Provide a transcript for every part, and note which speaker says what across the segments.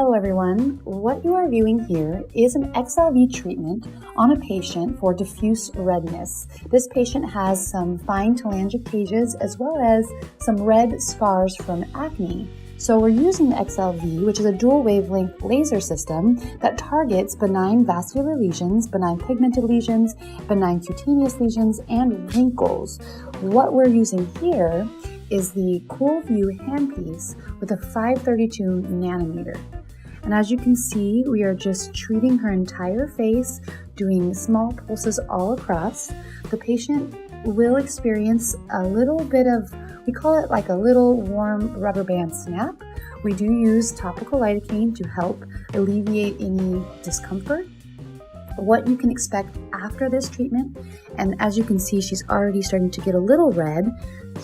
Speaker 1: Hello everyone, what you are viewing here is an XLV treatment on a patient for diffuse redness. This patient has some fine telangiectasias as well as some red scars from acne. So we're using the XLV, which is a dual wavelength laser system that targets benign vascular lesions, benign pigmented lesions, benign cutaneous lesions, and wrinkles. What we're using here is the CoolView handpiece with a 532 nanometer. And as you can see, we are just treating her entire face, doing small pulses all across. The patient will experience a little bit of, we call it like a little warm rubber band snap. We do use topical lidocaine to help alleviate any discomfort. What you can expect after this treatment, and as you can see, she's already starting to get a little red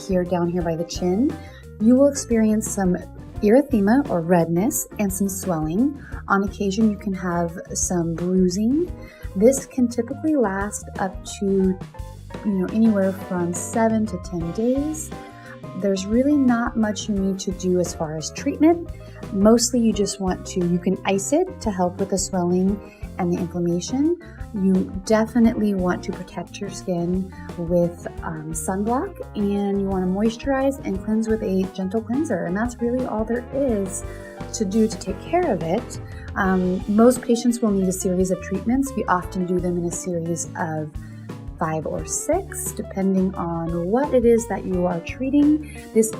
Speaker 1: here down here by the chin. You will experience some erythema or redness and some swelling. On occasion, you can have some bruising. This can typically last up to anywhere from 7 to 10 days. There's really not much you need to do as far as treatment. Mostly you just want to, you can ice it to help with the swelling and the inflammation. You definitely want to protect your skin with sunblock, and you want to moisturize and cleanse with a gentle cleanser. And that's really all there is to do to take care of it. Most patients will need a series of treatments. We often do them in a series of 5 or 6, depending on what it is that you are treating. This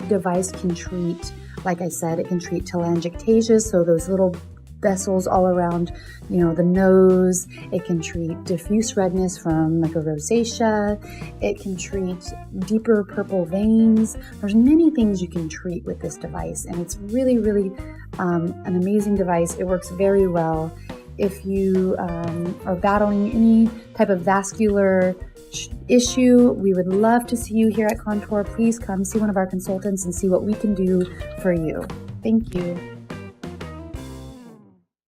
Speaker 1: device can treat, like I said, it can treat telangiectasias, so those little vessels all around, the nose. It can treat diffuse redness from like a rosacea. It can treat deeper purple veins. There's many things you can treat with this device, and it's really, really an amazing device. It works very well. If you are battling any type of vascular issue, we would love to see you here at Contour. Please come see one of our consultants and see what we can do for you. Thank you.